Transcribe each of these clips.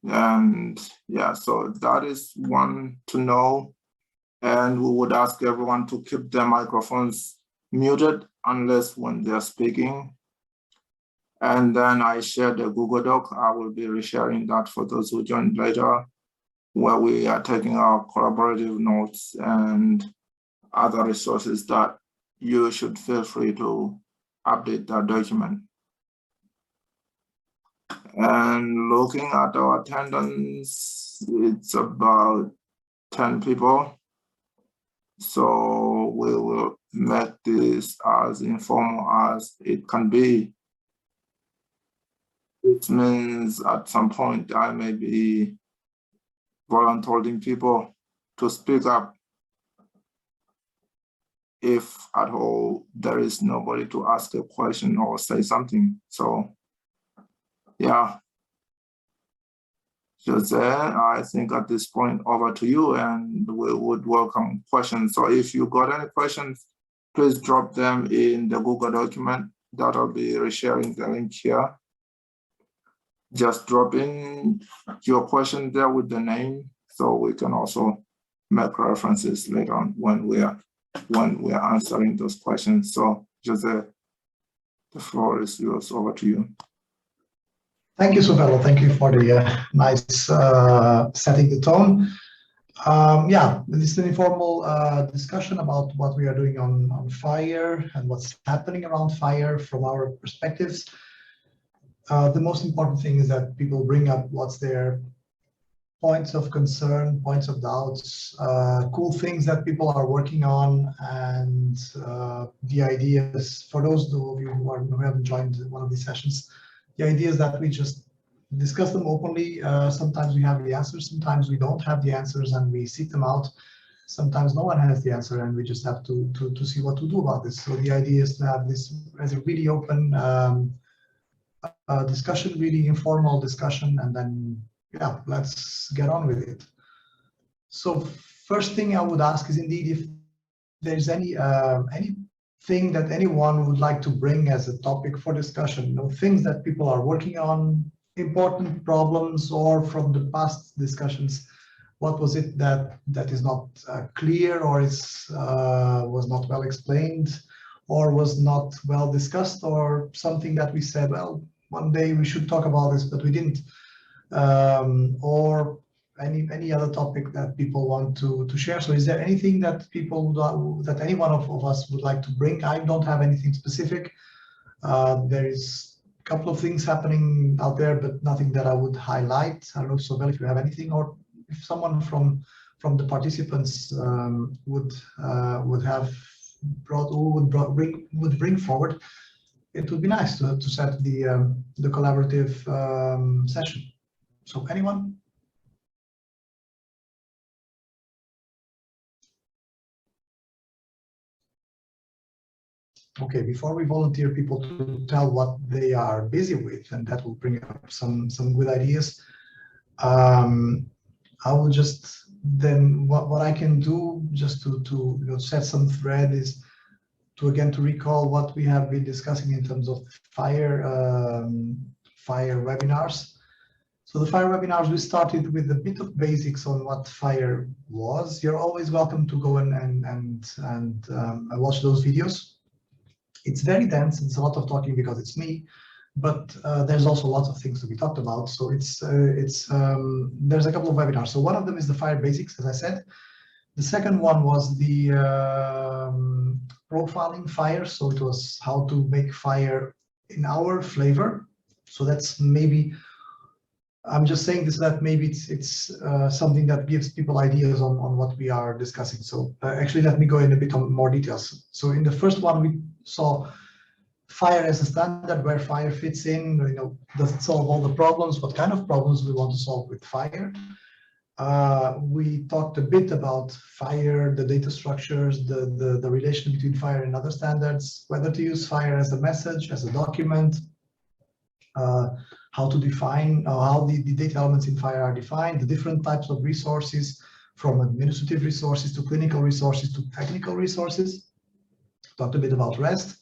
And yeah, so that is one to know. And we would ask everyone to keep their microphones muted unless when they're speaking. And then I shared the Google Doc. I will be resharing that for those who join later, where we are taking our collaborative notes and other resources that you should feel free to update that document. And looking at our attendance, it's about 10 people. So we will make this as informal as it can be. It means at some point I may be volunteering people to speak up if at all there is nobody to ask a question or say something. So yeah, Jose, I think at this point over to you, and we would welcome questions. So if you got any questions, please drop them in the Google document that I'll be resharing the link here. Just drop in your question there with the name, so we can also make references later on when we are answering those questions. So Jose, the floor is yours. Over to you. Thank you, Suvelo. Thank you for the nice setting the tone. Yeah, this is an informal discussion about what we are doing on FHIR and what's happening around FHIR from our perspectives. The most important thing is that people bring up what's their points of concern, points of doubts, cool things that people are working on, and the ideas. For those of you who haven't joined one of these sessions, the idea is that we just discuss them openly. Sometimes we have the answers, sometimes we don't have the answers, and we seek them out. Sometimes no one has the answer, and we just have to see what to do about this. So the idea is to have this as a really open discussion, really informal discussion, and then yeah, let's get on with it. So first thing I would ask is indeed if there's anything that anyone would like to bring as a topic for discussion, things that people are working on, important problems, or from the past discussions, what was it that is not clear, or was not well explained, or was not well discussed, or something that we said, well, one day we should talk about this, but we didn't, or any other topic that people want to share. So is there anything that that any one of us would like to bring? I don't have anything specific. There is a couple of things happening out there, but nothing that I would highlight. I don't know, Sobel, if you have anything, or if someone from the participants would bring forward, it would be nice to set the collaborative session. So anyone? Okay, before we volunteer people to tell what they are busy with, and that will bring up some good ideas, I will just then what I can do just to set some thread is to recall what we have been discussing in terms of FHIR webinars. So the FHIR webinars, we started with a bit of basics on what FHIR was. You're always welcome to go and watch those videos. It's very dense. It's a lot of talking because it's me, but there's also lots of things to be talked about. So there's a couple of webinars. So one of them is the FHIR basics, as I said. The second one was the profiling FHIR. So it was how to make FHIR in our flavor. So that's maybe, I'm just saying this, that maybe it's something that gives people ideas on what we are discussing. So actually, let me go in a bit more details. So in the first one, we saw FHIR as a standard, where FHIR fits in, does it solve all the problems, what kind of problems we want to solve with FHIR. We talked a bit about FHIR, the data structures, the relation between FHIR and other standards, whether to use FHIR as a message, as a document, how to define, how the data elements in FHIR are defined, the different types of resources, from administrative resources to clinical resources to technical resources. Talked a bit about REST.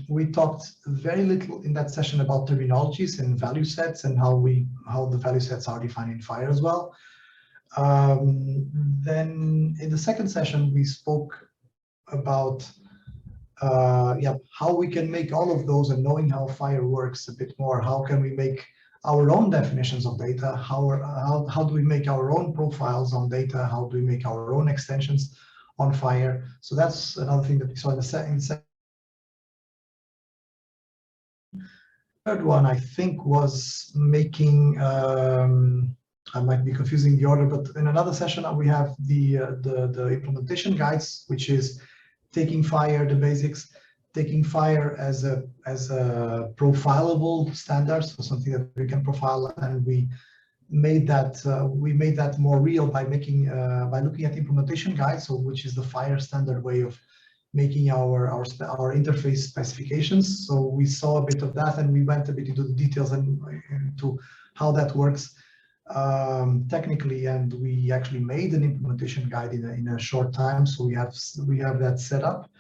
We talked very little in that session about terminologies and value sets and how the value sets are defined in FHIR as well. Then in the second session, we spoke about how we can make all of those, and knowing how FHIR works a bit more, how can we make our own definitions of data, how do we make our own profiles on data, how do we make our own extensions on FHIR. So that's another thing that we saw in the second. Third one, I think, was making, I might be confusing the order, but in another session we have the implementation guides, which is taking FHIR, the basics, taking FHIR as a profilable standard, so something that we can profile, and we made that more real by making by looking at the implementation guide, so which is the FHIR standard way of making our interface specifications. So we saw a bit of that, and we went a bit into the details and into how that works technically, and we actually made an implementation guide in a short time. So we have that set up.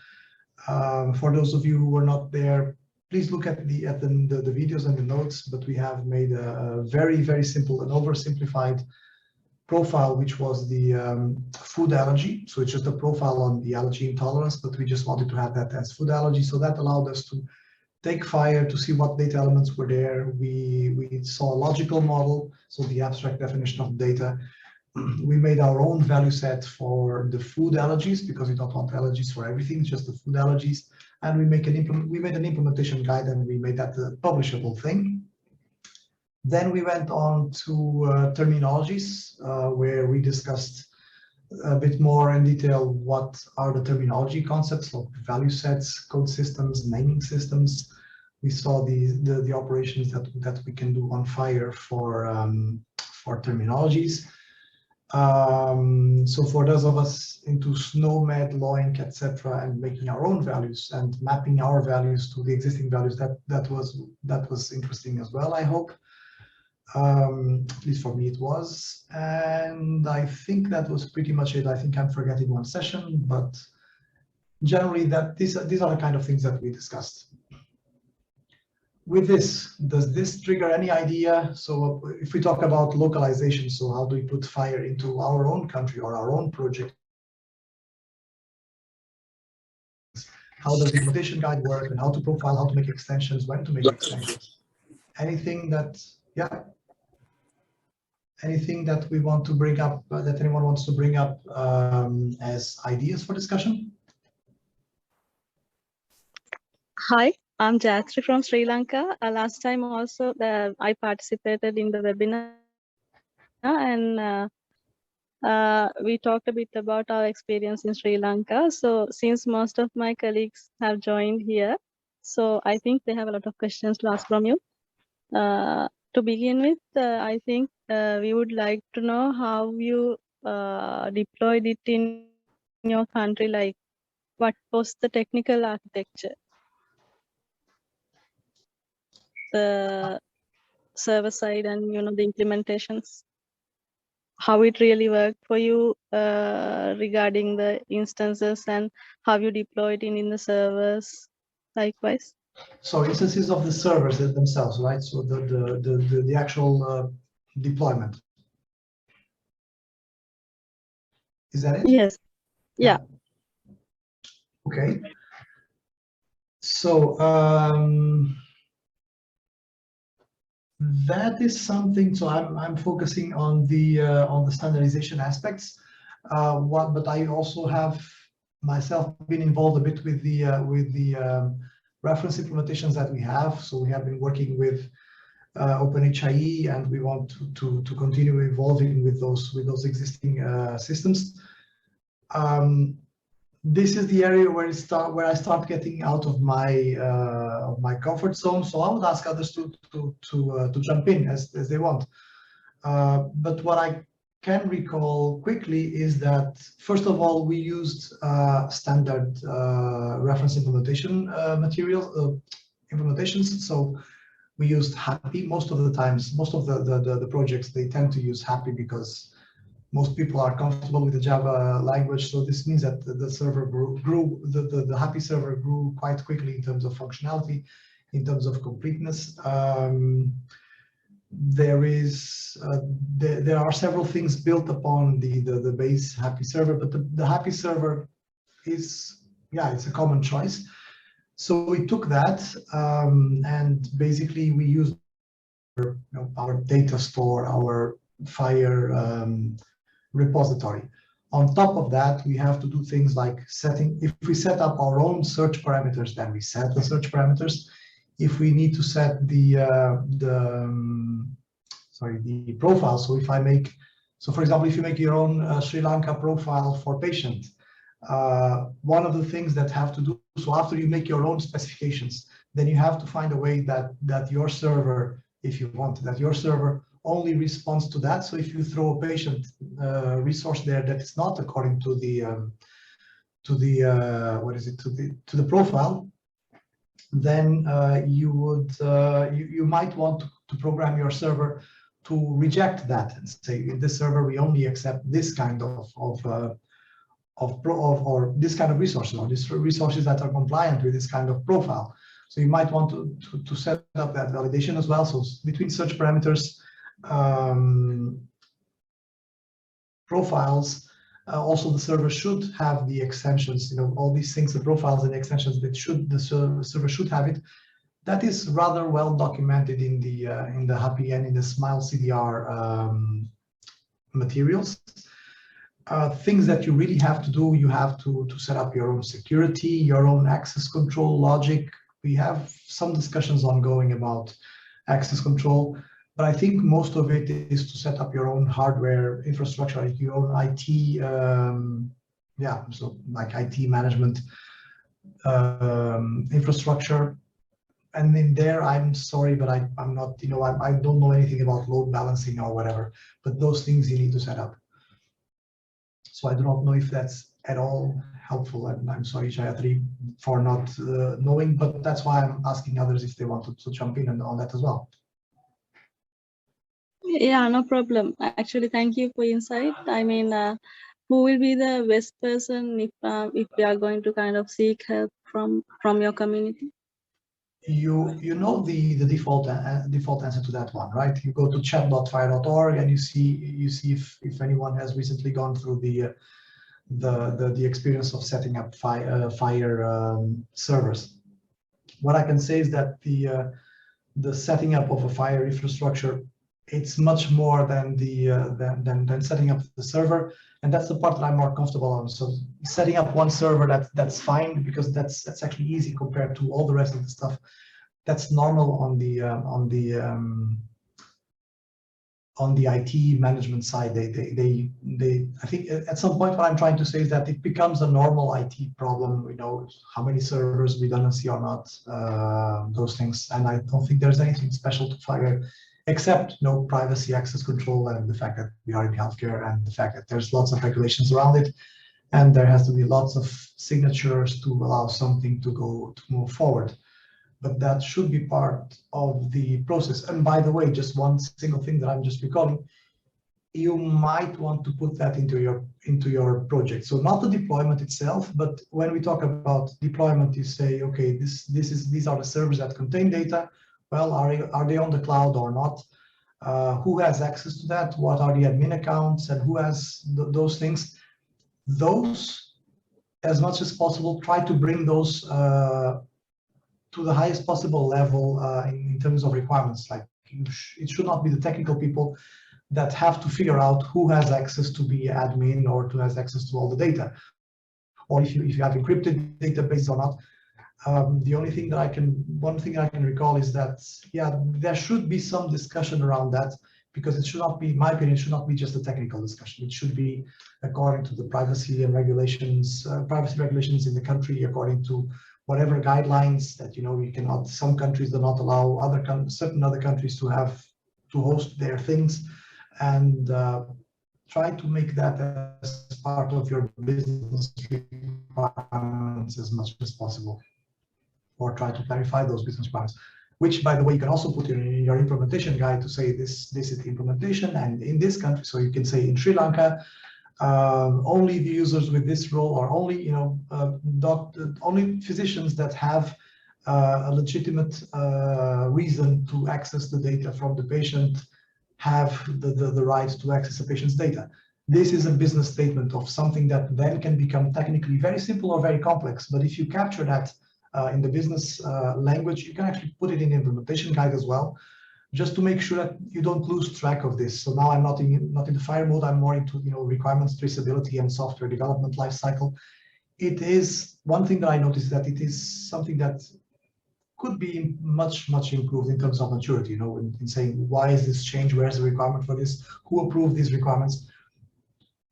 For those of you who were not there, please look at the videos and the notes. But we have made a very simple and oversimplified profile, which was the food allergy. So it's just a profile on the allergy intolerance, but we just wanted to have that as food allergy. So that allowed us to take FHIR to see what data elements were there. We saw a logical model, so the abstract definition of data. We made our own value set for the food allergies, because we don't want allergies for everything, just the food allergies. And we made an implementation guide, and we made that a publishable thing. Then we went on to terminologies, where we discussed a bit more in detail what are the terminology concepts of value sets, code systems, naming systems. We saw the operations that we can do on FHIR for terminologies. So for those of us into SNOMED, LOINC, etc., and making our own values and mapping our values to the existing values, that was interesting as well, I hope. At least for me it was. And I think that was pretty much it. I think I'm forgetting one session, but generally these are the kind of things that we discussed. With this, does this trigger any idea? So if we talk about localization, so how do we put FHIR into our own country or our own project? How does the implementation guide work, and how to profile, how to make extensions, when to make extensions? Anything that, anything that we want to bring up, that anyone wants to bring up as ideas for discussion? Hi, I'm Jayashree from Sri Lanka. Last time also I participated in the webinar, and we talked a bit about our experience in Sri Lanka. So since most of my colleagues have joined here, so I think they have a lot of questions to ask from you. To begin with, I think we would like to know how you deployed it in your country, like what was the technical architecture, the server side, and the implementations, how it really worked for you regarding the instances, and how you deployed it in the servers likewise. So instances of the servers themselves, right? So the actual deployment. Is that it? Yes. Yeah. Okay. So that is something. So I'm focusing on the standardization aspects. But I also have myself been involved a bit with the reference implementations that we have. So we have been working with OpenHIE, and we want to continue evolving with those existing systems. This is the area where I start getting out of my comfort zone. So I would ask others to jump in as they want. But what I can recall quickly is that, first of all, we used standard reference implementation implementations. So we used Happy most of the times. Most of the projects, they tend to use Happy because most people are comfortable with the Java language. So this means that the server the Happy server grew quite quickly in terms of functionality, in terms of completeness. There are several things built upon the base Happy server, but the Happy server is, yeah, it's a common choice. So we took that and basically we used our data store, our FHIR repository. On top of that, we have to do things like if we set up our own search parameters, then we set the search parameters. If we need to set the profile, so for example, if you make your own Sri Lanka profile for patient, one of the things that have to do, so after you make your own specifications, then you have to find a way that your server, if you want, that your server only responds to that. So if you throw a patient resource there that is not according to the profile, then you might want to program your server to reject that and say, in this server we only accept this kind or this kind of resources, or these resources that are compliant with this kind of profile. So you might want to set up that validation as well. So between search parameters, profiles, also the server should have the extensions, all these things, the profiles and the extensions that the server should have it. That is rather well documented in the Happy and in the Smile CDR materials. Things that you really have to do, you have to set up your own security, your own access control logic. We have some discussions ongoing about access control, but I think most of it is to set up your own hardware infrastructure, like your own IT, so like IT management infrastructure. And in there, I'm sorry, but I'm not, I don't know anything about load balancing or whatever, but those things you need to set up. So I do not know if that's at all helpful, and I'm sorry, Jayatri, for not knowing, but that's why I'm asking others if they wanted to jump in on that as well. Yeah, no problem. Actually, thank you for insight. I mean, who will be the best person if we are going to kind of seek help from your community? You know the default answer to that one, right? You go to chat.fhir.org and you see if anyone has recently gone through the experience of setting up FHIR servers. What I can say is that the setting up of a FHIR infrastructure, it's much more than than setting up the server, and that's the part that I'm more comfortable on. So setting up one server, that's fine, because that's actually easy compared to all the rest of the stuff. That's normal on the IT management side. I think at some point what I'm trying to say is that it becomes a normal IT problem. We know how many servers, redundancy or not, those things, and I don't think there's anything special to FHIR, except privacy, access control, and the fact that we are in healthcare, and the fact that there's lots of regulations around it, and there has to be lots of signatures to allow something to move forward. But that should be part of the process. And by the way, just one single thing that I'm just recalling, you might want to put that into your project. So not the deployment itself, but when we talk about deployment, you say, okay, these are the servers that contain data. Well, are they on the cloud or not? Who has access to that? What are the admin accounts, and who has those things? Those, as much as possible, try to bring those to the highest possible level in terms of requirements. Like it should not be the technical people that have to figure out who has access to be admin or who has access to all the data, or if you have encrypted databases or not. One thing that I can recall is that, yeah, there should be some discussion around that, because it should not be, in my opinion, it should not be just a technical discussion. It should be according to the privacy regulations in the country, according to whatever guidelines that, we cannot, some countries do not allow certain other countries to host their things, and try to make that as part of your business requirements as much as possible, or try to clarify those business requirements. which, by the way, you can also put in your implementation guide to say this is the implementation, and in this country, so you can say in Sri Lanka, only the users with this role, or only only physicians that have a legitimate reason to access the data from the patient have the right to access the patient's data. This is a business statement of something that then can become technically very simple or very complex. But if you capture that in the business language, you can actually put it in the implementation guide as well, just to make sure that you don't lose track of this. So now I'm not in the FHIR mode. I'm more into requirements traceability and software development lifecycle. It is one thing that I noticed, that it is something that could be much improved in terms of maturity. In saying, why is this change? Where's the requirement for this? Who approved these requirements?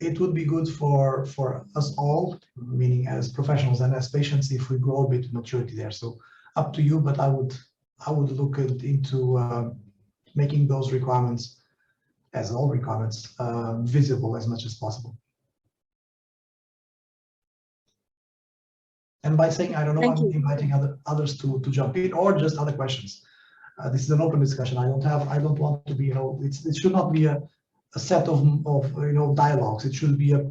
It would be good for us all, meaning as professionals and as patients, if we grow a bit of maturity there. So up to you, but I would look into making those requirements, as all requirements, visible as much as possible. And by saying, I don't know, Thank I'm you. inviting others to jump in, or just other questions. This is an open discussion. I don't want to be, it should not be a set of dialogues. It should be a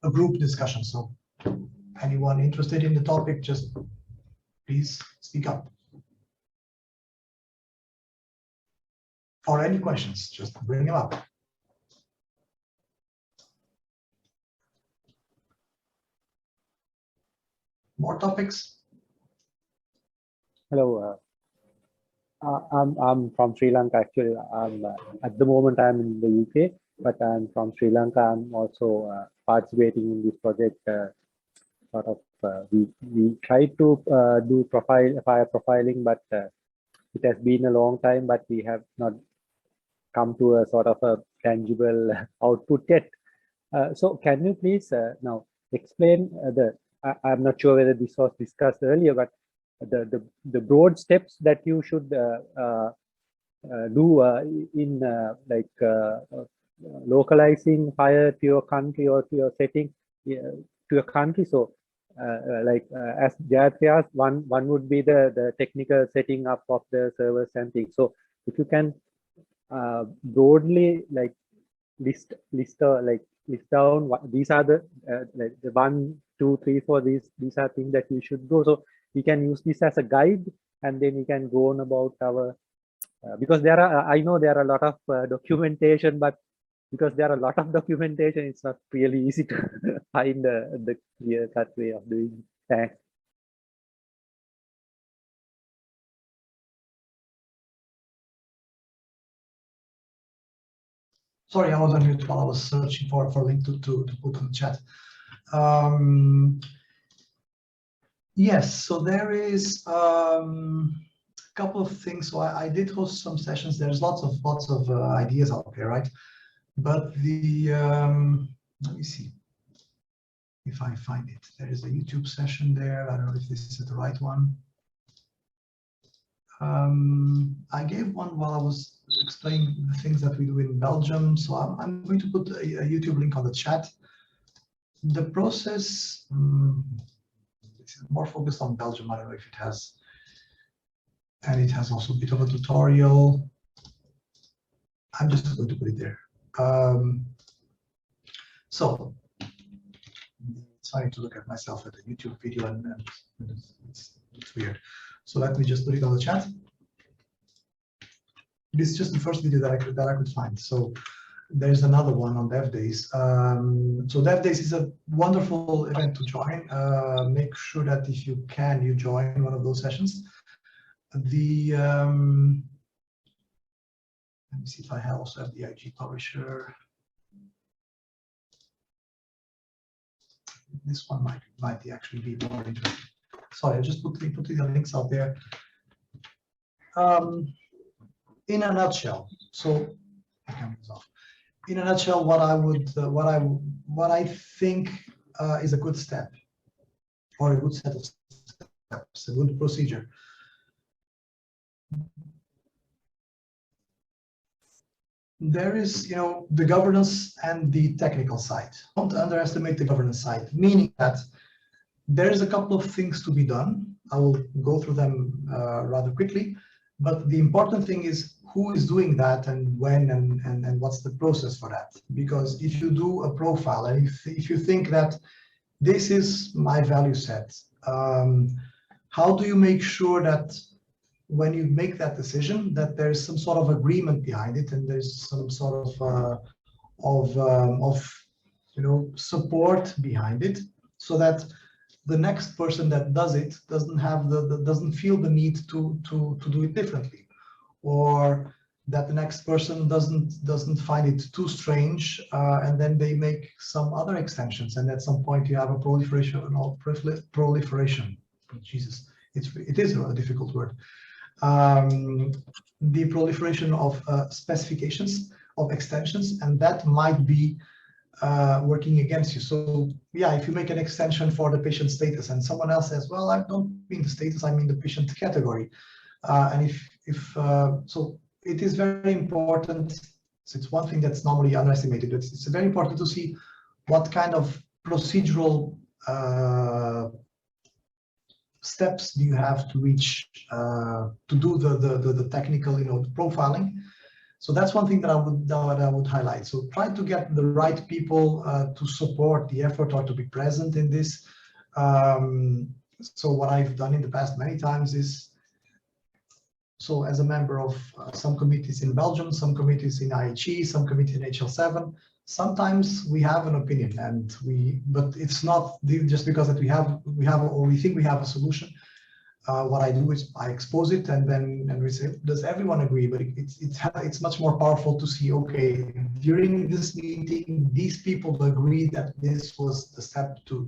group discussion. So anyone interested in the topic, just please speak up. Or any questions, just bring them up. More topics? Hello, I'm from Sri Lanka. Actually, at the moment I'm in the UK, but I'm from Sri Lanka. I'm also participating in this project. We try to do FHIR profiling, but it has been a long time. But we have not come to a sort of a tangible output yet. So can you please now explain I'm not sure whether this was discussed earlier, but the broad steps that you should do in localizing FHIR to your country or to your setting to your country. So as Jayatri asked, one would be the technical setting up of the servers and things. So if you can broadly list down these are the 1, 2, 3, 4. These are things that we should do. So we can use this as a guide, and then we can go on about our because there are I know there are a lot of documentation, but because there are a lot of documentation, it's not really easy to find the clear-cut way of doing it. Thanks. Sorry, I was on mute while I was searching for a link to put in the chat. Yes, so there is a couple of things. So I did host some sessions. There's lots of ideas out there, right? But let me see if I find it. There is a YouTube session there. I don't know if this is the right one. I gave one while I was explaining the things that we do in Belgium. So I'm going to put a YouTube link on the chat. The process, this is more focused on Belgium. I don't know if it has, and it has also a bit of a tutorial. I'm just going to put it there. So it's funny to look at myself at a YouTube video, and it's weird. So let me just put it on the chat. This is just the first video that I could find. So there's another one on Dev Days. So Dev Days is a wonderful event to join. Make sure that if you can, you join one of those sessions. Let me see if I also have the IG publisher. This one might actually be more interesting. Sorry, I just put the links out there. In a nutshell, so in a nutshell, what I think is a good step, or a good set of steps, a good procedure. There is, the governance and the technical side. Don't underestimate the governance side, meaning that there is a couple of things to be done. I will go through them rather quickly, but the important thing is who is doing that and when and what's the process for that. Because if you do a profile and if you think that this is my value set, how do you make sure that when you make that decision that there's some sort of agreement behind it and there's some sort of support behind it, so that the next person that does it doesn't feel the need to do it differently, or that the next person doesn't find it too strange, and then they make some other extensions, and at some point you have a proliferation. Jesus, it is a difficult word. The proliferation of specifications of extensions, and that might be working against you. So yeah, if you make an extension for the patient status and someone else says, well, I don't mean the status, I mean the patient category. And so it is very important. So it's one thing that's normally underestimated. It's very important to see what kind of procedural steps do you have to reach to do the technical, profiling. So that's one thing that I would highlight. So try to get the right people to support the effort or to be present in this. So what I've done in the past many times is, so as a member of some committees in Belgium, some committees in IHE, some committee in HL7, sometimes we have an opinion, but it's not just because that we have or we think we have a solution. What I do is I expose it and we say, does everyone agree? But it's much more powerful to see, okay, during this meeting, these people agree that this was the step to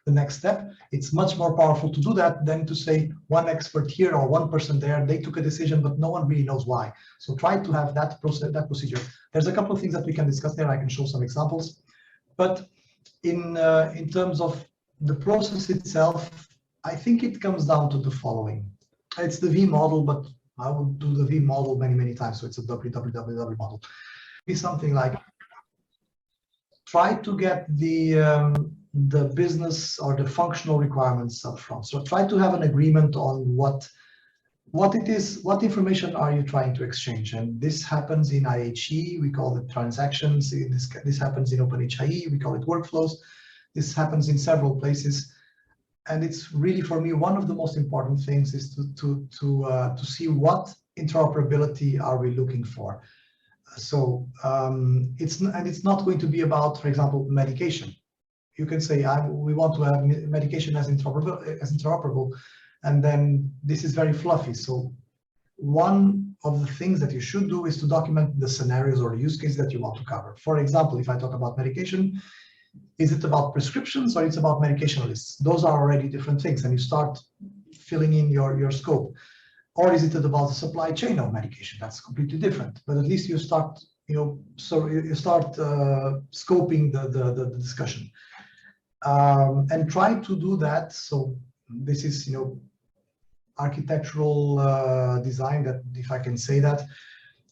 the next step. It's much more powerful to do that than to say one expert here or one person there, they took a decision, but no one really knows why. So try to have that procedure. There's a couple of things that we can discuss there. I can show some examples, but in terms of the process itself, I think it comes down to the following. It's the V model, but I would do the V model many times. So it's a WWW model. Be something like, try to get the business or the functional requirements up front. So try to have an agreement on what it is, what information are you trying to exchange. And this happens in IHE, we call it transactions. This happens in OpenHIE, we call it workflows. This happens in several places. And it's really, for me, one of the most important things is to see what interoperability are we looking for. So it's not going to be about, for example, medication. You can say we want to have medication as interoperable, and then this is very fluffy. So one of the things that you should do is to document the scenarios or the use cases that you want to cover. For example, if I talk about medication, is it about prescriptions or it's about medication lists? Those are already different things, and you start filling in your scope. Or is it about the supply chain of medication? That's completely different. But at least you start, so you start scoping the discussion, and try to do that. So this is, architectural design, that, if I can say that.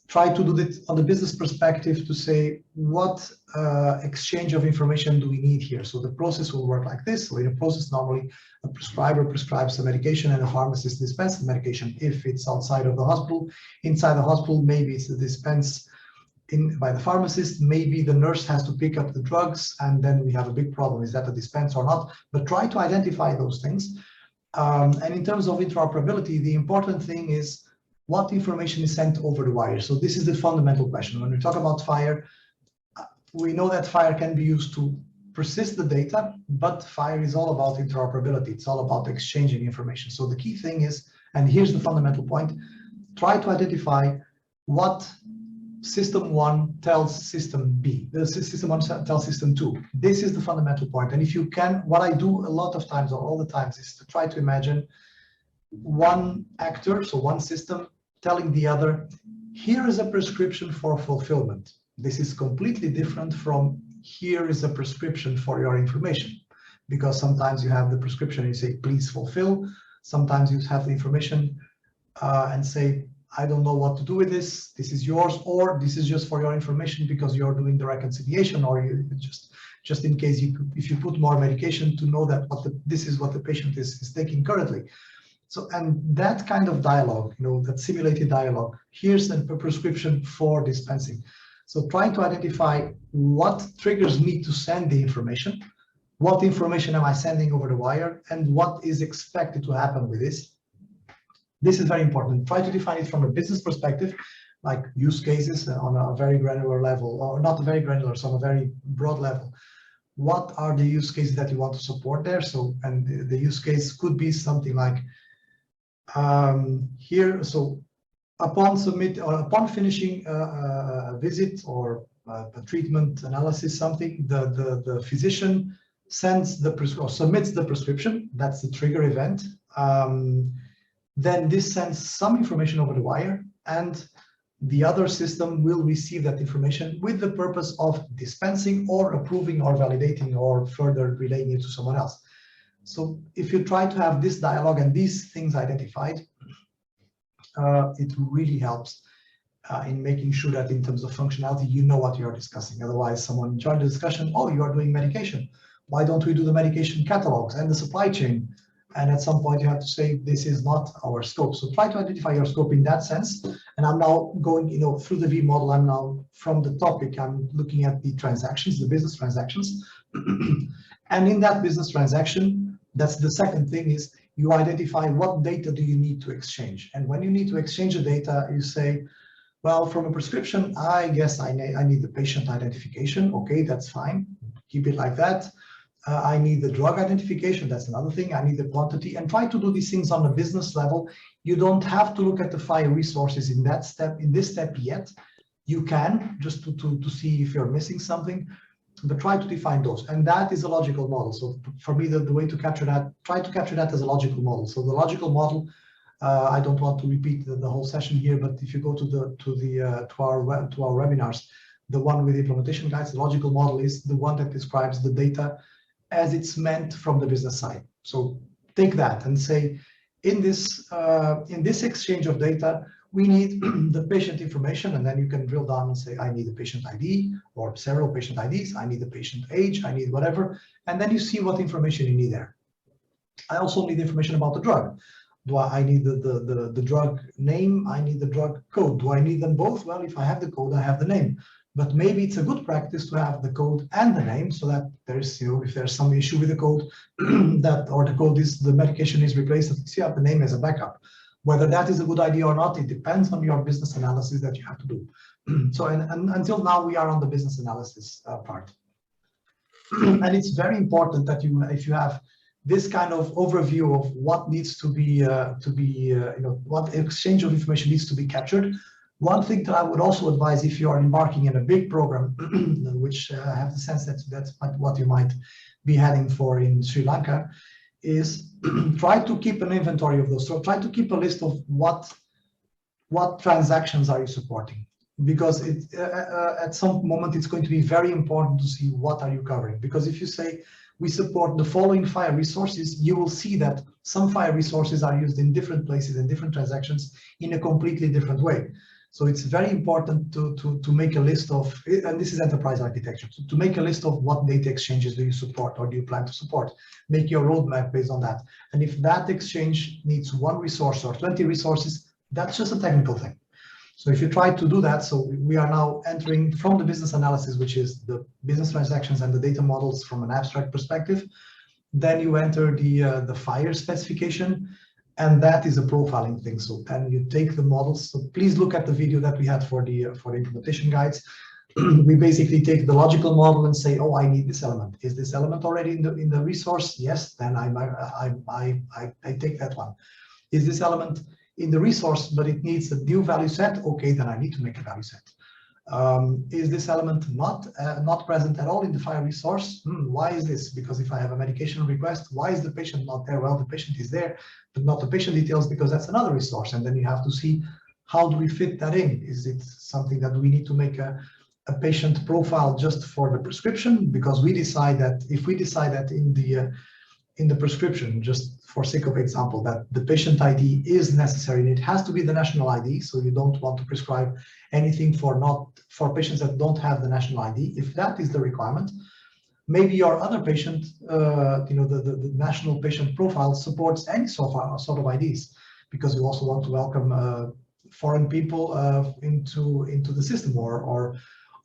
Try to do it on the business perspective to say what exchange of information do we need here. So the process will work like this. So in a process, normally a prescriber prescribes a medication and a pharmacist dispenses the medication. If it's outside of the hospital, inside the hospital, maybe it's dispensed by the pharmacist. Maybe the nurse has to pick up the drugs, and then we have a big problem. Is that a dispense or not? But try to identify those things. And in terms of interoperability, the important thing is what information is sent over the wire. So this is the fundamental question. When we talk about FHIR, we know that FHIR can be used to persist the data, but FHIR is all about interoperability. It's all about exchanging information. So the key thing is, and here's the fundamental point, try to identify what system 1 tells system B, the system 1 tells system 2. This is the fundamental point. And if you can, what I do a lot of times, or all the times, is to try to imagine one actor, so one system, telling the other, here is a prescription for fulfillment. This is completely different from here is a prescription for your information, because sometimes you have the prescription and you say, please fulfill. Sometimes you have the information and say, I don't know what to do with this. This is yours, or this is just for your information because you're doing the reconciliation, or you just in case if you put more medication to know that this is what the patient is taking currently. So, and that kind of dialogue, that simulated dialogue, here's a prescription for dispensing. So trying to identify what triggers me to send the information, what information am I sending over the wire, and what is expected to happen with this. This is very important. Try to define it from a business perspective, like use cases on a very granular level, or not very granular, so on a very broad level. What are the use cases that you want to support there? So, and the use case could be something like here. So upon finishing a visit or a treatment analysis, something, the physician sends or submits the prescription. That's the trigger event. Then this sends some information over the wire, and the other system will receive that information with the purpose of dispensing or approving or validating or further relaying it to someone else. So if you try to have this dialogue and these things identified, it really helps in making sure that in terms of functionality, you know what you're discussing. Otherwise, someone joined the discussion, oh, you are doing medication. Why don't we do the medication catalogs and the supply chain? And at some point you have to say, this is not our scope. So try to identify your scope in that sense. And I'm now going, through the V model. I'm now from the topic, I'm looking at the transactions, the business transactions. And in that business transaction, that's the second thing, is you identify what data do you need to exchange. And when you need to exchange the data, you say, well, from a prescription, I guess I need the patient identification. Okay, that's fine. Keep it like that. I need the drug identification. That's another thing. I need the quantity, and try to do these things on a business level. You don't have to look at the FHIR resources in that step, in this step yet. You can just to see if you're missing something, but try to define those. And that is a logical model. So for me, the way to capture that, try to capture that as a logical model. So the logical model, I don't want to repeat the whole session here, but if you go to our webinars, the one with implementation guides, the logical model is the one that describes the data as it's meant from the business side. So take that and say, in this exchange of data, we need the patient information, and then you can drill down and say, I need a patient ID or several patient IDs, I need the patient age, I need whatever, and then you see what information you need there. I also need information about the drug. Do I need the drug name? I need the drug code. Do I need them both? Well, if I have the code, I have the name. But maybe it's a good practice to have the code and the name, so that there's, if there's some issue with the code, the medication is replaced, at least you have the name as a backup. Whether that is a good idea or not, it depends on your business analysis that you have to do. So, and until now, we are on the business analysis part. And it's very important that if you have this kind of overview of what needs to be, what exchange of information needs to be captured. One thing that I would also advise, if you are embarking in a big program, which I have the sense that that's what you might be heading for in Sri Lanka, is try to keep an inventory of those. So try to keep a list of what transactions are you supporting, because at some moment it's going to be very important to see what are you covering. Because if you say we support the following FHIR resources, you will see that some FHIR resources are used in different places and different transactions in a completely different way. So it's very important to make a list of, and this is enterprise architecture, to make a list of what data exchanges do you support or do you plan to support. Make your roadmap based on that. And if that exchange needs 1 resource or 20 resources, that's just a technical thing. So if you try to do that, so we are now entering from the business analysis, which is the business transactions and the data models from an abstract perspective. Then you enter the FHIR specification. And that is a profiling thing. So then you take the models. So please look at the video that we had for the implementation guides. We basically take the logical model and say, oh, I need this element. Is this element already in the resource? Yes, then I take that one. Is this element in the resource, but it needs a new value set? Okay, then I need to make a value set. Is this element not present at all in the FHIR resource? Why is this? Because if I have a medication request, why is the patient not there? Well, the patient is there, but not the patient details, because that's another resource. And then you have to see, how do we fit that in? Is it something that we need to make a patient profile just for the prescription? Because we decide that, if we decide that in in the prescription, just for sake of example, that the patient ID is necessary, and it has to be the national ID. So you don't want to prescribe anything for patients that don't have the national ID. If that is the requirement, maybe your other patient, the national patient profile supports any sort of IDs, because you also want to welcome foreign people into the system,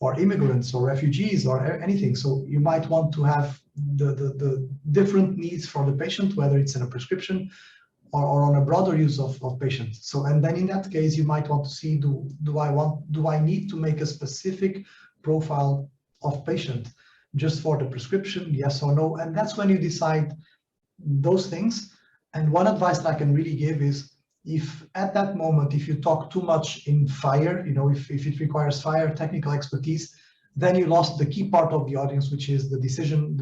or immigrants or refugees or anything. So you might want to have the different needs for the patient, whether it's in a prescription or on a broader use of patients. So, and then in that case, you might want to see, do I need to make a specific profile of patient just for the prescription, yes or no? And that's when you decide those things. And one advice that I can really give is, if at that moment, if you talk too much in FHIR, if it requires FHIR technical expertise, then you lost the key part of the audience, which is the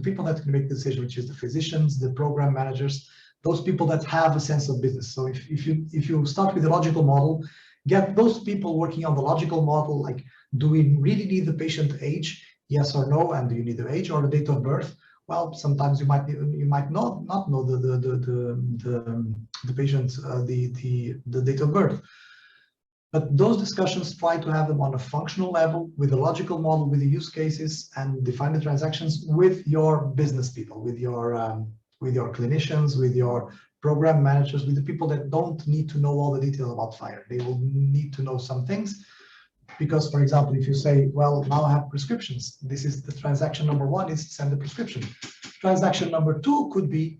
people that can make the decision, which is the physicians, the program managers, those people that have a sense of business. So if you start with a logical model, get those people working on the logical model, like, do we really need the patient age? Yes or no? And do you need the age or the date of birth? Well, sometimes you might not know the patient's the date of birth. But those discussions, try to have them on a functional level, with a logical model, with the use cases, and define the transactions with your business people, with your clinicians, with your program managers, with the people that don't need to know all the details about FHIR. They will need to know some things. Because, for example, if you say, well, now I have prescriptions, this is the transaction number one, is send the prescription. Transaction number two could be,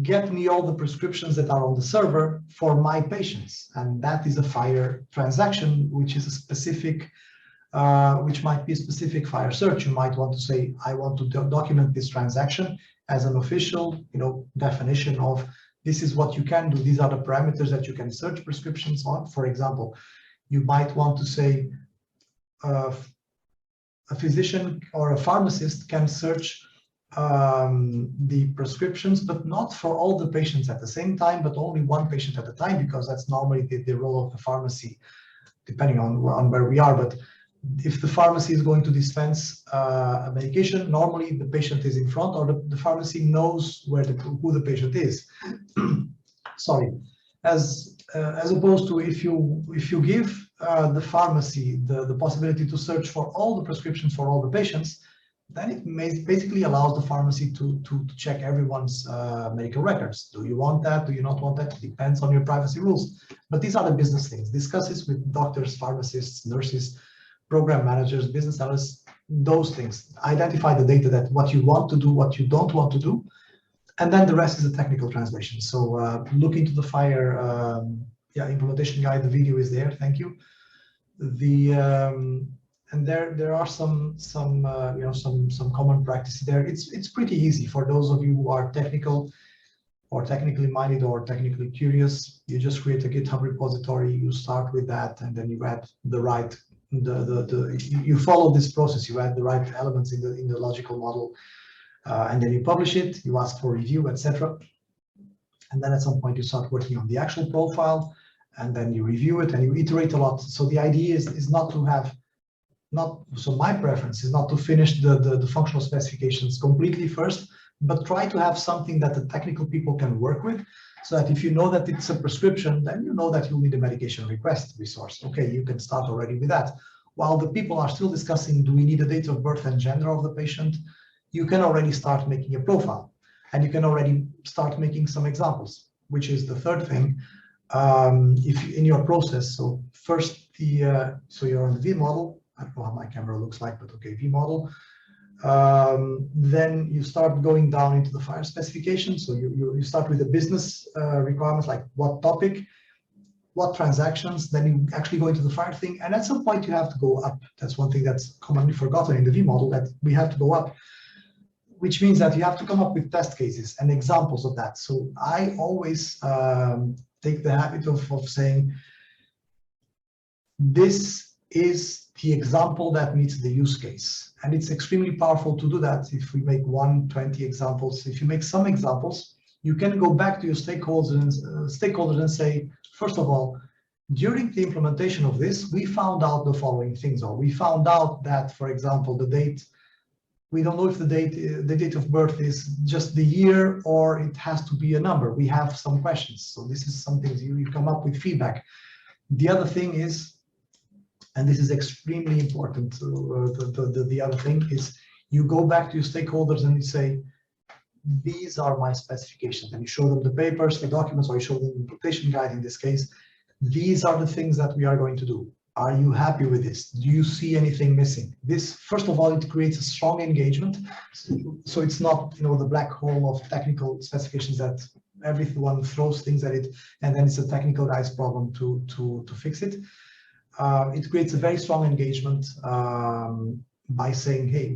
get me all the prescriptions that are on the server for my patients. And that is a FHIR transaction, which is a specific, which might be a specific FHIR search. You might want to say, I want to document this transaction as an official, definition of, this is what you can do. These are the parameters that you can search prescriptions on. For example, you might want to say, a physician or a pharmacist can search the prescriptions, but not for all the patients at the same time, but only one patient at a time, because that's normally the role of the pharmacy, depending on where we are. But if the pharmacy is going to dispense a medication, normally the patient is in front, or the pharmacy knows who the patient is. Sorry, as opposed to if you give the pharmacy the possibility to search for all the prescriptions for all the patients, then it basically allows the pharmacy to check everyone's medical records. Do you want that? Do you not want that? It depends on your privacy rules. But these are the business things. Discuss this with doctors, pharmacists, nurses, program managers, business analysts, those things. Identify the data, that what you want to do, what you don't want to do, and then the rest is a technical translation. So look into the FHIR implementation guide. The video is there. Thank you. And there are some common practices there. It's pretty easy for those of you who are technical or technically minded or technically curious. You just create a GitHub repository. You start with that, and then you add the right you follow this process. You add the right elements in the logical model, and then you publish it. You ask for review, etc. And then at some point you start working on the actual profile, and then you review it and you iterate a lot. So the idea is not to have. So my preference is not to finish the functional specifications completely first, but try to have something that the technical people can work with, so that if you know that it's a prescription, then you know that you'll need a medication request resource. Okay, you can start already with that. While the people are still discussing, do we need a date of birth and gender of the patient, you can already start making a profile, and you can already start making some examples, which is the third thing. If in your process, so first so you're on the V model. I don't know how my camera looks like, but okay, V model. Then you start going down into the FHIR specification. So you start with the business requirements, like what topic, what transactions. Then you actually go into the FHIR thing, and at some point you have to go up. That's one thing that's commonly forgotten in the V model, that we have to go up, which means that you have to come up with test cases and examples of that. So I always take the habit of saying, this is the example that meets the use case. And it's extremely powerful to do that. If we make 20 examples, if you make some examples, you can go back to your stakeholders and say, first of all, during the implementation of this, we found out the following things, or we found out that, for example, the date we don't know if the date of birth is just the year or it has to be a number. We have some questions. So this is something you come up with feedback. The other thing is, and this is extremely important, the other thing is you go back to your stakeholders and you say, these are my specifications, and you show them the papers, the documents, or you show them the implementation guide in this case. These are the things that we are going to do. Are you happy with this? Do you see anything missing? This, first of all, it creates a strong engagement. So it's not, you know, the black hole of technical specifications that everyone throws things at it, and then it's a technical guy's problem to fix it. It creates a very strong engagement by saying, hey,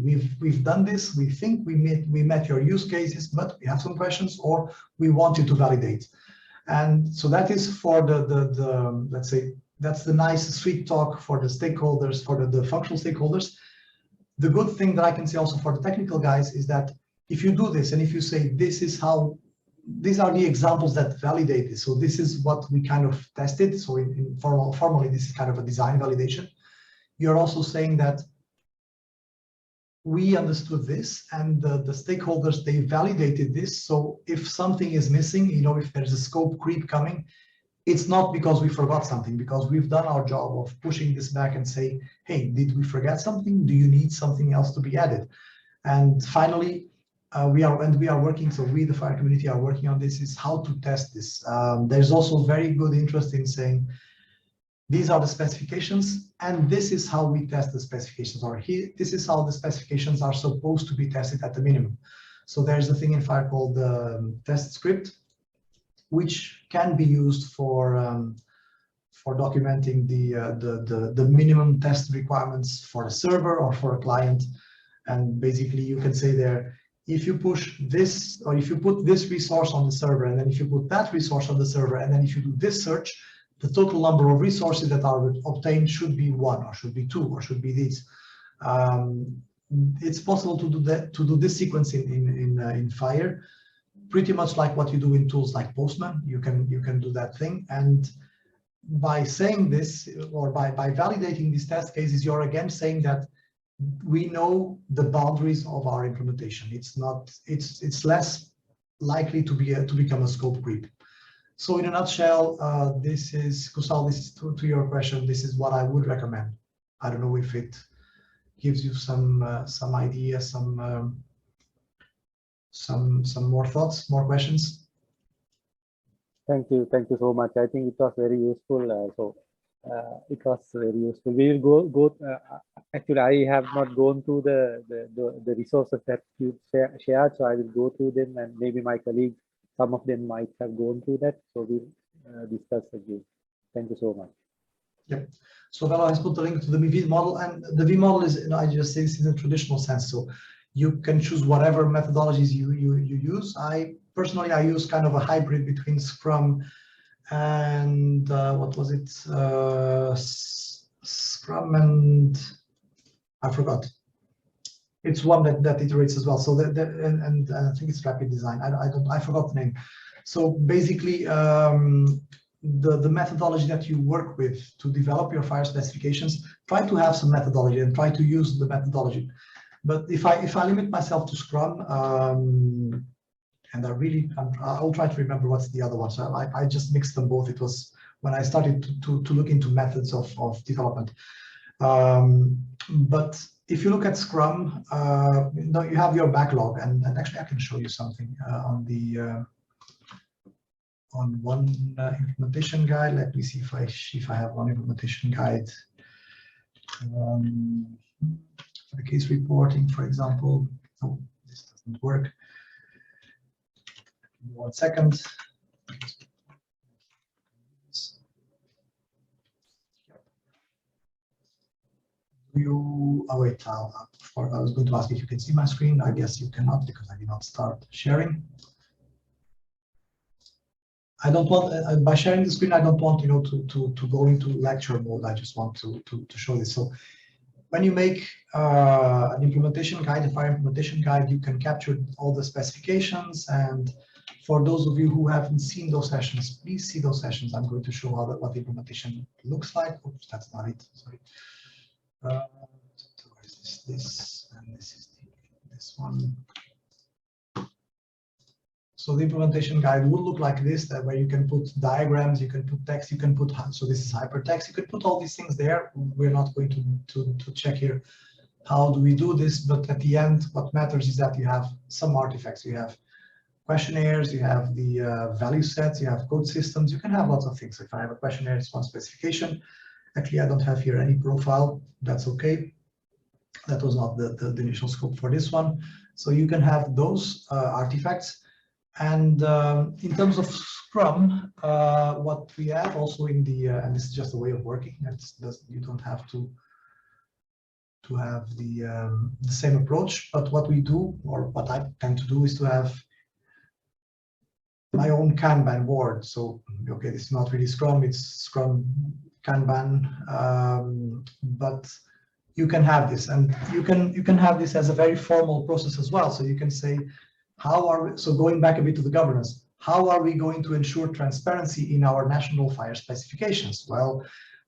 we've done this. We think we met your use cases, but we have some questions, or we want you to validate. And so that is for the let's say, that's the nice sweet talk for the stakeholders, for the functional stakeholders. The good thing that I can say also for the technical guys is that if you do this and if you say, this is how, these are the examples that validate this. So this is what we kind of tested. So formally, this is kind of a design validation. You're also saying that we understood this and the stakeholders, they validated this. So if something is missing, you know, if there's a scope creep coming, it's not because we forgot something, because we've done our job of pushing this back and say, hey, did we forget something? Do you need something else to be added? And finally, we are working, so we, the FHIR community, are working on this, is how to test this. There's also very good interest in saying, these are the specifications, and this is how we test the specifications, or here, this is how the specifications are supposed to be tested at the minimum. So there's a thing in FHIR called the test script, which can be used for documenting the minimum test requirements for a server or for a client. And basically you can say there, if you push this, or if you put this resource on the server, and then if you put that resource on the server, and then if you do this search, the total number of resources that are obtained should be 1, or should be 2, or should be these. It's possible to do that, to do this sequence in FHIR, pretty much like what you do in tools like Postman. You can do that thing, and by saying this, or by validating these test cases, you're again saying that we know the boundaries of our implementation. It's less likely to become a scope creep. So in a nutshell, this is, Kusal, this is to your question, this is what I would recommend. I don't know if it gives you some ideas, some more thoughts, more questions. Thank you so much. I think it was very useful. It was very useful. We will go. Actually, I have not gone through the resources that you shared, so I will go through them, and maybe my colleagues, some of them might have gone through that. So we'll discuss again. Thank you so much. Yep. So Velo has put the link to the V model, and the V model is, you know, I just say this in a traditional sense. So you can choose whatever methodologies you use. Personally, I use kind of a hybrid between Scrum and what was it? Scrum and I forgot. It's one that iterates as well. So and I think it's Rapid Design. I forgot the name. So basically, the methodology that you work with to develop your FHIR specifications, try to have some methodology and try to use the methodology. But if I limit myself to Scrum, and I'll try to remember what's the other one. So I just mixed them both. It was when I started to look into methods of development. But if you look at Scrum, you have your backlog, and actually I can show you something on one implementation guide. Let me see if I have one implementation guide. For the case reporting, for example. Oh, this doesn't work. 1 second. Oh wait, I was going to ask if you can see my screen. I guess you cannot, because I did not start sharing. I don't want, by sharing the screen, I don't want, you know, to go into lecture mode. I just want to show this. So when you make an implementation guide, a FHIR implementation guide, you can capture all the specifications. And for those of you who haven't seen those sessions, please see those sessions. I'm going to show what the implementation looks like. Oops, that's not it. Sorry. Where is this? This and this is this one. So the implementation guide would look like this, that where you can put diagrams, you can put text, you can put, so this is hypertext, you could put all these things there. We're not going to check here how do we do this, but at the end, what matters is that you have some artifacts. You have questionnaires, you have the value sets, you have code systems, you can have lots of things. If I have a questionnaire, it's one specification. Actually, I don't have here any profile, that's okay. That was not the initial scope for this one. So you can have those artifacts. And in terms of Scrum, what we have also in the, and this is just a way of working, you don't have to have the same approach, but what we do, or what I tend to do, is to have my own Kanban board. So, okay, this is not really Scrum, it's Scrum Kanban, but you can have this, and you can have this as a very formal process as well. So you can say, how are we, so going back a bit to the governance, how are we going to ensure transparency in our national FHIR specifications? Well,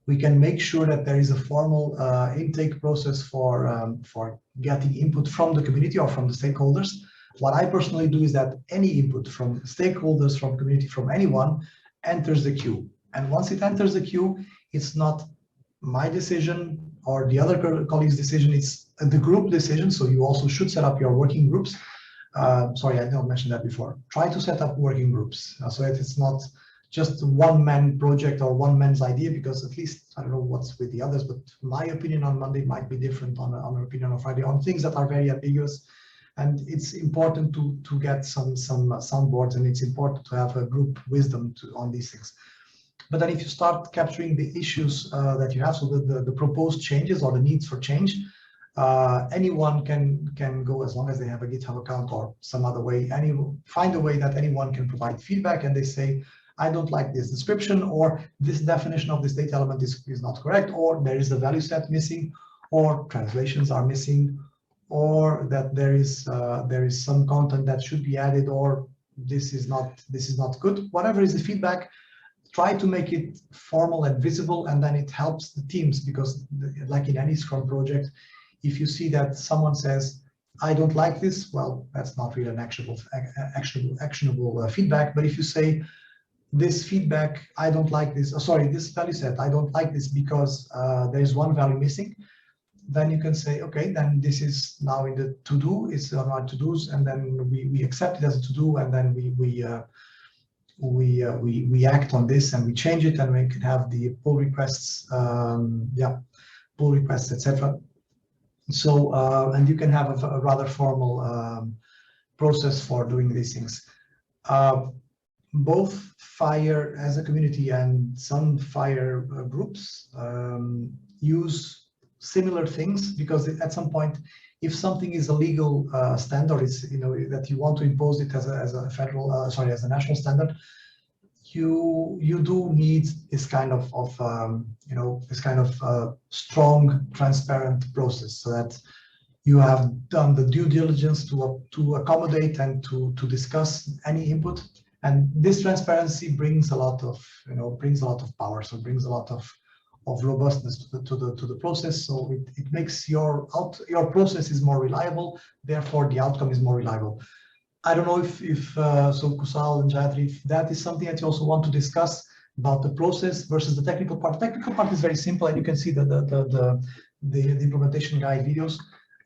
we can make sure that there is a formal intake process for getting input from the community or from the stakeholders. What I personally do is that any input from stakeholders, from community, from anyone enters the queue. And once it enters the queue, it's not my decision or the other colleague's decision, it's the group decision. So you also should set up your working groups. Sorry, I didn't mention that before. Try to set up working groups so that it's not just one-man project or one man's idea, because at least, I don't know what's with the others, but my opinion on Monday might be different on an opinion on Friday on things that are very ambiguous. And it's important to get some soundboards, and it's important to have a group wisdom on these things. But then if you start capturing the issues that you have, so the proposed changes or the needs for change, anyone can go, as long as they have a GitHub account or some other way, find a way that anyone can provide feedback, and they say, I don't like this description, or this definition of this data element is not correct, or there is a value set missing, or translations are missing, or that there is some content that should be added, or this is not good. Whatever is the feedback, try to make it formal and visible, and then it helps the teams, because like in any Scrum project, if you see that someone says, I don't like this, well, that's not really an actionable feedback. But if you say, this feedback, I don't like this, this value set, I don't like this because there is one value missing, then you can say, okay, then this is now in the to-do, it's on our to-dos, and then we accept it as a to-do, and then we act on this, and we change it, and we can have the pull requests, pull requests, etc. So, and you can have a rather formal process for doing these things. Both FHIR as a community and some FHIR groups use similar things, because at some point, if something is a legal standard, is that you want to impose it as a federal, as a national standard, you do need this kind of strong, transparent process, so that you have done the due diligence to accommodate and to discuss any input. And this transparency brings a lot of power, so it brings a lot of robustness to the process. So it makes your process is more reliable, therefore the outcome is more reliable. I don't know if so Kusal and Jayatri, if that is something that you also want to discuss about the process versus the technical part. The technical part is very simple, and you can see the implementation guide videos.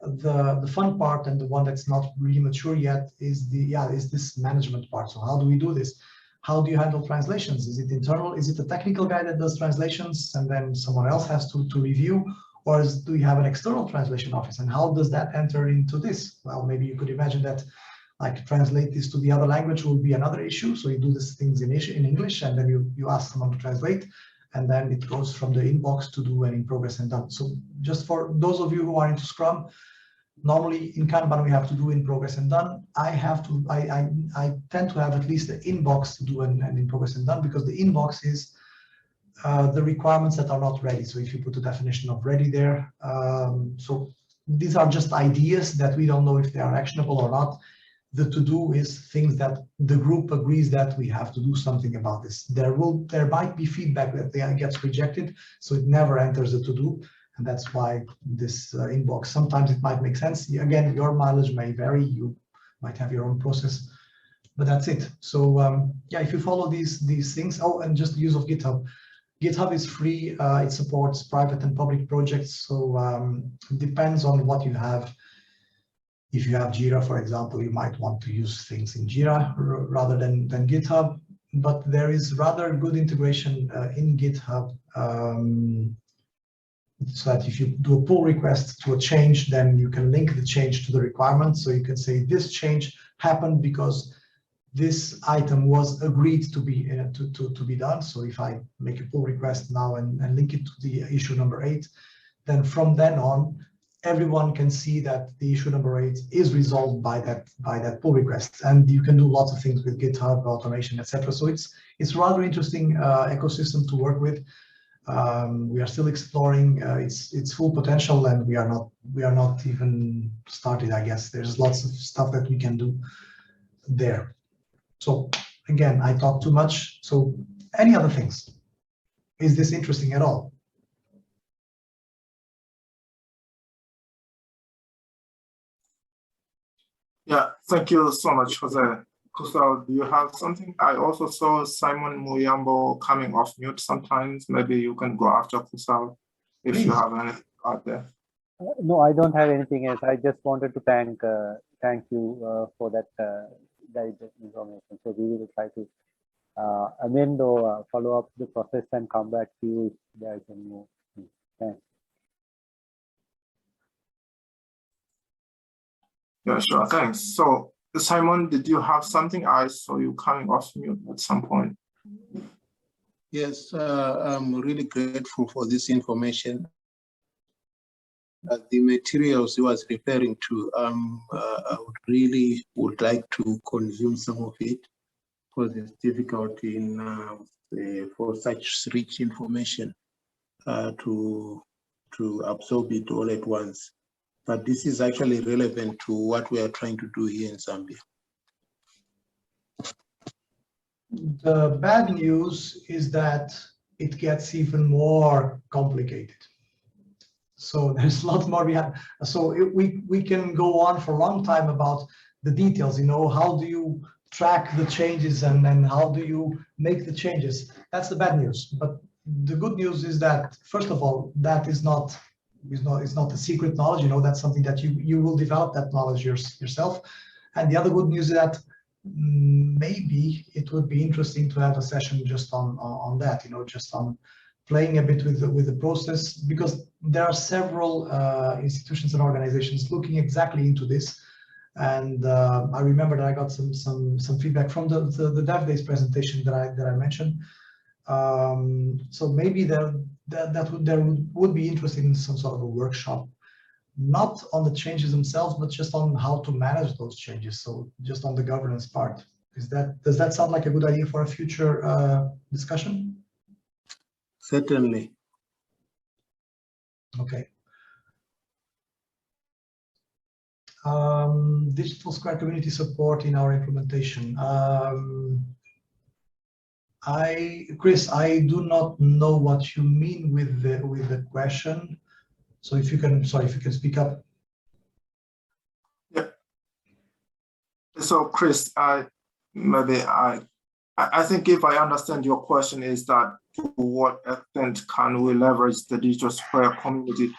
The fun part, and the one that's not really mature yet, is this management part. So how do we do this? How do you handle translations? Is it internal? Is it a technical guy that does translations and then someone else has to review? Or do we have an external translation office? And how does that enter into this? Well, maybe you could imagine that, like, translate this to the other language will be another issue. So you do these things in English, and then you ask someone to translate, and then it goes from the inbox to do an in progress and done. So just for those of you who are into Scrum, normally in Kanban we have to do in progress and done. I tend to have at least the inbox to do an in progress and done, because the inbox is the requirements that are not ready. So if you put the definition of ready there, so these are just ideas that we don't know if they are actionable or not. The to-do is things that the group agrees that we have to do something about this. There might be feedback that gets rejected, so it never enters the to-do. And that's why this inbox, sometimes it might make sense. Again, your mileage may vary. You might have your own process, but that's it. So yeah, if you follow these things. Oh, and just the use of GitHub. GitHub is free. It supports private and public projects. So it depends on what you have. If you have Jira, for example, you might want to use things in Jira rather than GitHub. But there is rather good integration in GitHub, so that if you do a pull request to a change, then you can link the change to the requirement. So you can say this change happened because this item was agreed to be done. So if I make a pull request now and link it to the issue number 8, then from then on, everyone can see that the issue number 8 is resolved by that pull request. And you can do lots of things with GitHub, automation, etc. So it's rather interesting ecosystem to work with. We are still exploring its full potential, and we are not even started. I guess there's lots of stuff that we can do there. So again, I talk too much. So any other things? Is this interesting at all? Yeah, thank you so much, Jose. Kusal, do you have something? I also saw Simon Muyambo coming off mute sometimes. Maybe you can go after Kusal if Please. you have anything out there. No, I don't have anything else. I just wanted to thank you for that guide information. So we will try to amend or follow up the process and come back to you if there is any more. Thanks. Yeah, sure, thanks. So Simon, did you have something? I saw you coming off mute at some point. Yes, I'm really grateful for this information. The materials he was referring to, I would like to consume some of it because it's difficult for such rich information to absorb it all at once. But this is actually relevant to what we are trying to do here in Zambia. The bad news is that it gets even more complicated. So there's a lot more we have. So we can go on for a long time about the details, how do you track the changes and how do you make the changes? That's the bad news. But the good news is that, first of all, that is not a secret knowledge, that's something that you will develop that knowledge yourself. And the other good news is that maybe it would be interesting to have a session just on that, just on playing a bit with the process, because there are several institutions and organizations looking exactly into this. And I remember that I got some feedback from the Dev Days presentation that I mentioned. So maybe there would be interesting in some sort of a workshop, not on the changes themselves, but just on how to manage those changes. So just on the governance part. Does that sound like a good idea for a future discussion? Certainly. Okay. Digital Square community support in our implementation. Chris, I do not know what you mean with the question. So if you can speak up. Yeah. So Chris, I think if I understand your question is that to what extent can we leverage the Digital Square community?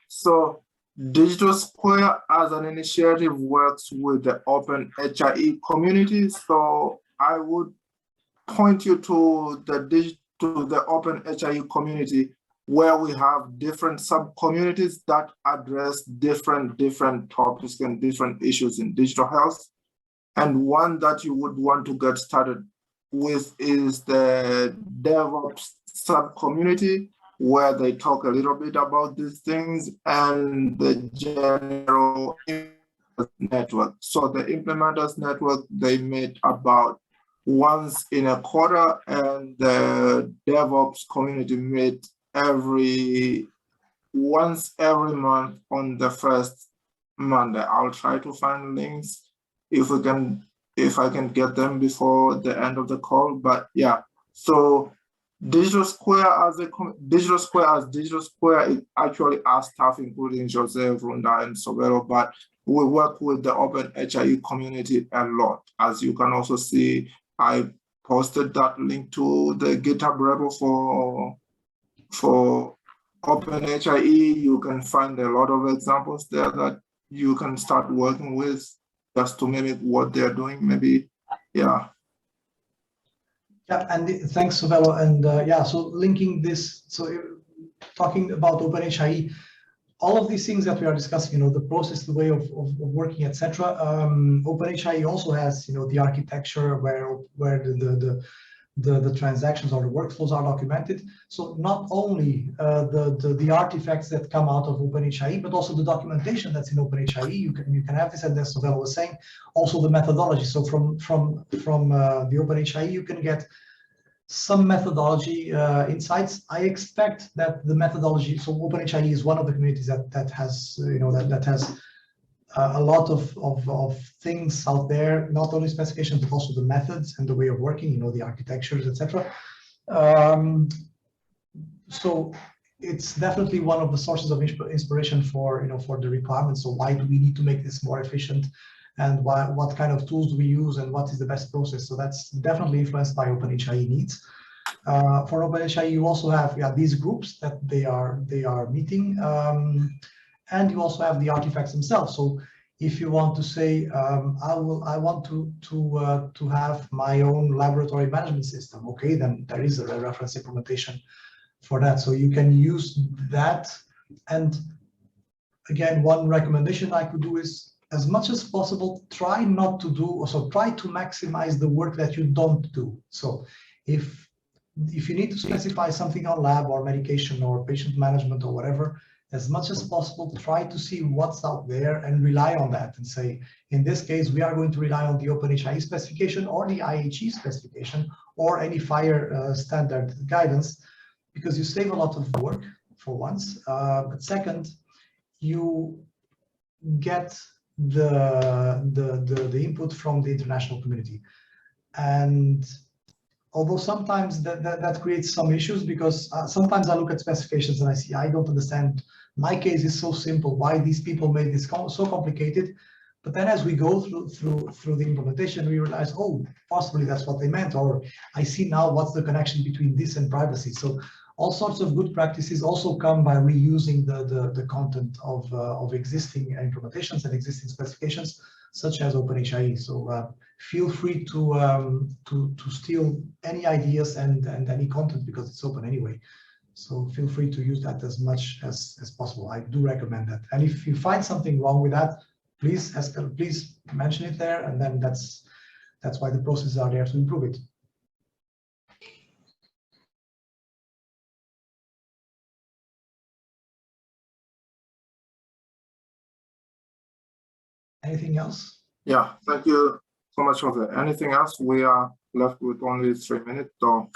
So Digital Square as an initiative works with the Open HIE community. So I would point you to the Open HIE community, where we have different sub-communities that address different topics and different issues in digital health. And one that you would want to get started with is the DevOps sub-community, where they talk a little bit about these things, and the general network. So the implementers network, they meet about once in a quarter, and the DevOps community meet once every month on the first Monday. I'll try to find links if I can get them before the end of the call. But yeah, so Digital Square as Digital Square, it actually has staff including Joseph, Runda, and Sobero, but we work with the Open HIE community a lot. As you can also see, I posted that link to the GitHub repo for Open HIE. You can find a lot of examples there that you can start working with just to mimic what they're doing, maybe, yeah. Yeah, and thanks, Sobelo. And yeah, so linking this, so talking about OpenHIE, all of these things that we are discussing, the process, the way of working, etc. OpenHIE also has, the architecture where the transactions or the workflows are documented. So not only the artifacts that come out of OpenHIE, but also the documentation that's in OpenHIE. You can have this, and as Sobelo was saying, also the methodology. So from the OpenHIE, you can get some methodology insights. I expect that the methodology, so OpenHIE is one of the communities that has, that has a lot of things out there, not only specifications, but also the methods and the way of working, the architectures, etc. So it's definitely one of the sources of inspiration for, for the requirements. So why do we need to make this more efficient? And what kind of tools do we use, and what is the best process? So that's definitely influenced by OpenHIE needs. For OpenHIE, you also have these groups that they are meeting, and you also have the artifacts themselves. So if you want to say, I want to have my own laboratory management system, okay, then there is a reference implementation for that. So you can use that. And again, one recommendation I could do is, as much as possible, try not to do, so try to maximize the work that you don't do. So if you need to specify something on lab or medication or patient management or whatever, as much as possible, try to see what's out there and rely on that and say, in this case, we are going to rely on the OpenHIE specification or the IHE specification or any FHIR standard guidance, because you save a lot of work for once. But second, you get the input from the international community. And although sometimes that creates some issues, because sometimes I look at specifications and I see, I don't understand, my case is so simple, why these people made this so complicated. But then as we go through the implementation, we realize, oh, possibly that's what they meant, or I see now what's the connection between this and privacy. So all sorts of good practices also come by reusing the content of existing implementations and existing specifications, such as OpenHIE. So feel free to steal any ideas and any content, because it's open anyway. So feel free to use that as much as possible. I do recommend that. And if you find something wrong with that, please mention it there, and then that's why the processes are there, to improve it. Anything else? Yeah, thank you so much for that. Anything else? We are left with only 3 minutes. So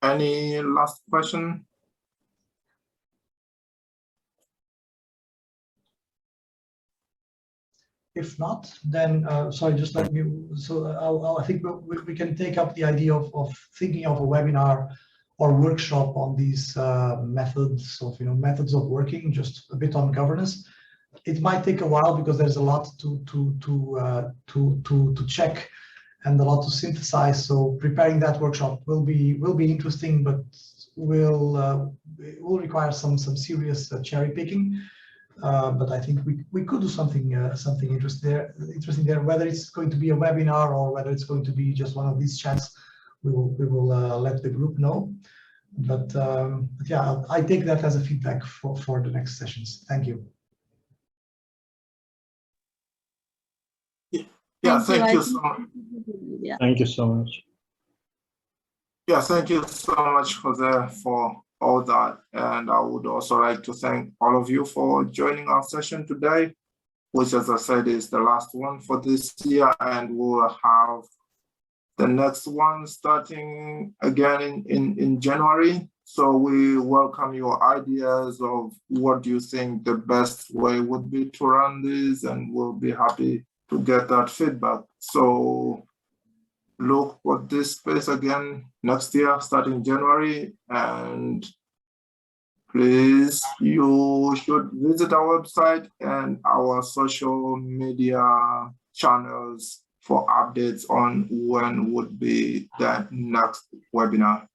any last question? If not, then sorry, just let me. So I think we can take up the idea of thinking of a webinar or workshop on these methods of working, just a bit on governance. It might take a while because there's a lot to check and a lot to synthesize. So preparing that workshop will be interesting, but will require some serious cherry picking. But I think we could do something interesting there. Whether it's going to be a webinar or whether it's going to be just one of these chats, we will let the group know. But yeah, I take that as a feedback for the next sessions. Thank you. Yeah, thank you so much. Yeah. Thank you so much. Yeah, thank you so much, Jose, for all that. And I would also like to thank all of you for joining our session today, which, as I said, is the last one for this year. And we'll have the next one starting again in January. So we welcome your ideas of what you think the best way would be to run this, and we'll be happy to get that feedback. So look for this space again next year, starting January, and please, you should visit our website and our social media channels for updates on when would be the next webinar.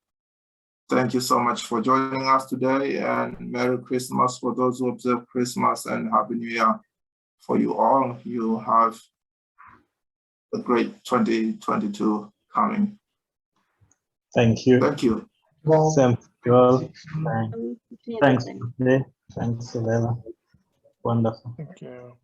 Thank you so much for joining us today, and Merry Christmas for those who observe Christmas, and Happy New Year for you all. You have a great 2022 coming. Thank you. Thank you. Well, Same to you all. See you Thanks, next time. Jay. Thanks, Elena. Wonderful. Thank you.